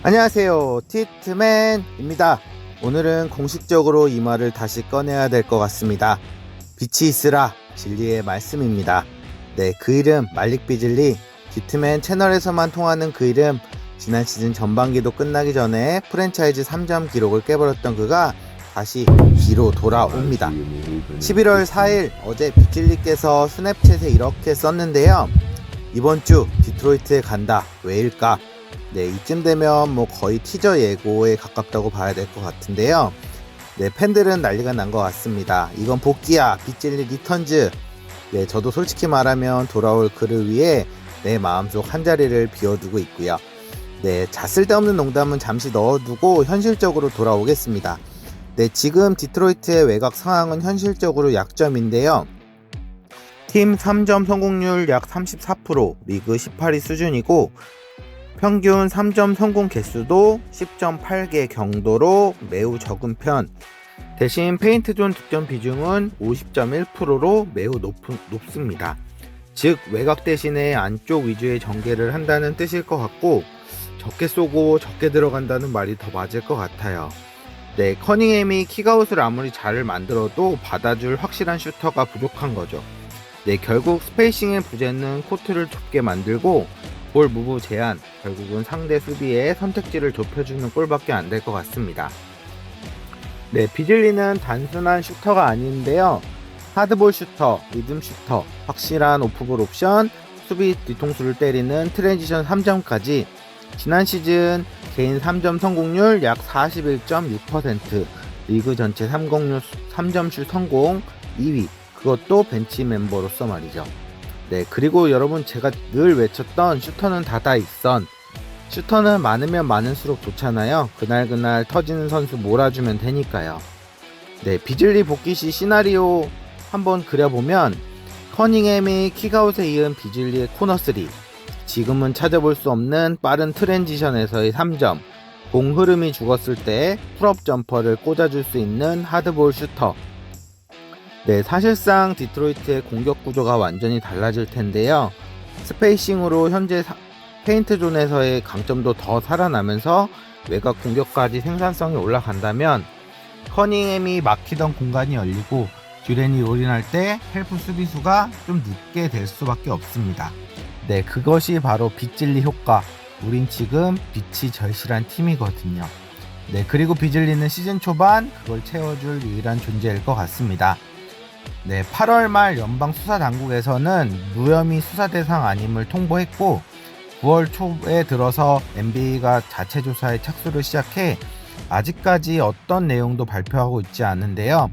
안녕하세요, 티트맨입니다. 오늘은 공식적으로 이 말을 다시 꺼내야 될 것 같습니다. 빛이 있으라, 진리의 말씀입니다. 네, 그 이름 말릭 비즐리, 티트맨 채널에서만 통하는 그 이름. 지난 시즌 전반기도 끝나기 전에 프랜차이즈 3점 기록을 깨버렸던 그가 다시 기로 돌아옵니다. 11월 4일 어제 비즐리께서 스냅챗에 이렇게 썼는데요. 이번 주 디트로이트에 간다. 왜일까? 네, 이쯤 되면 거의 티저 예고에 가깝다고 봐야 될 것 같은데요. 네, 팬들은 난리가 난 것 같습니다. 이건 복귀야, 비즐리 리턴즈. 네, 저도 솔직히 말하면 돌아올 그를 위해 내 마음속 한 자리를 비워두고 있고요. 네, 쓸데없는 농담은 잠시 넣어두고 현실적으로 돌아오겠습니다. 네, 지금 디트로이트의 외곽 상황은 현실적으로 약점인데요. 팀 3점 성공률 약 34%, 리그 18위 수준이고 평균 3점 성공 개수도 10.8개 경도로 매우 적은 편. 대신 페인트존 득점 비중은 50.1%로 매우 높습니다. 즉 외곽 대신에 안쪽 위주의 전개를 한다는 뜻일 것 같고, 적게 쏘고 적게 들어간다는 말이 더 맞을 것 같아요. 네, 커닝햄이 킥아웃을 아무리 잘 만들어도 받아줄 확실한 슈터가 부족한 거죠. 네, 결국 스페이싱의 부재는 코트를 좁게 만들고 볼 무브 제한, 결국은 상대 수비에 선택지를 좁혀주는 꼴밖에 안 될 것 같습니다. 네, 비즐리는 단순한 슈터가 아닌데요. 하드볼 슈터, 리듬 슈터, 확실한 오프볼 옵션, 수비 뒤통수를 때리는 트랜지션 3점까지 지난 시즌 개인 3점 성공률 약 41.6%, 리그 전체 3점 슛 성공 2위, 그것도 벤치 멤버로서 말이죠. 네, 그리고 여러분, 제가 늘 외쳤던 슈터는 다다익선. 슈터는 많으면 많을수록 좋잖아요. 그날 터지는 선수 몰아주면 되니까요. 네, 비즐리 복귀 시 시나리오 한번 그려보면 커닝햄이 킥아웃에 이은 비즐리의 코너 3, 지금은 찾아볼 수 없는 빠른 트랜지션에서의 3점, 공 흐름이 죽었을 때 풀업 점퍼를 꽂아줄 수 있는 하드볼 슈터. 네, 사실상 디트로이트의 공격 구조가 완전히 달라질 텐데요. 스페이싱으로 현재 페인트 존에서의 강점도 더 살아나면서 외곽 공격까지 생산성이 올라간다면 커닝햄이 막히던 공간이 열리고 듀렌이 올인할 때 헬프 수비수가 좀 늦게 될 수밖에 없습니다. 네, 그것이 바로 비즐리 효과. 우린 지금 빛이 절실한 팀이거든요. 네, 그리고 비즐리는 시즌 초반 그걸 채워줄 유일한 존재일 것 같습니다. 네, 8월 말 연방 수사 당국에서는 무혐의 수사 대상 아님을 통보했고 9월 초에 들어서 NBA가 자체 조사에 착수를 시작해 아직까지 어떤 내용도 발표하고 있지 않은데요.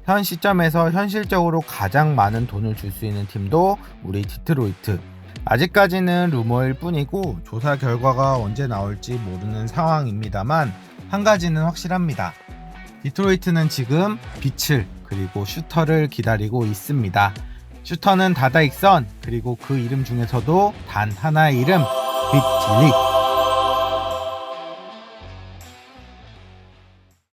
현 시점에서 현실적으로 가장 많은 돈을 줄 수 있는 팀도 우리 디트로이트. 아직까지는 루머일 뿐이고 조사 결과가 언제 나올지 모르는 상황입니다만 한 가지는 확실합니다. 디트로이트는 지금 빛을 그리고 슈터를 기다리고 있습니다. 슈터는 다다익선, 그리고 그 이름 중에서도 단 하나의 이름, 비즐리.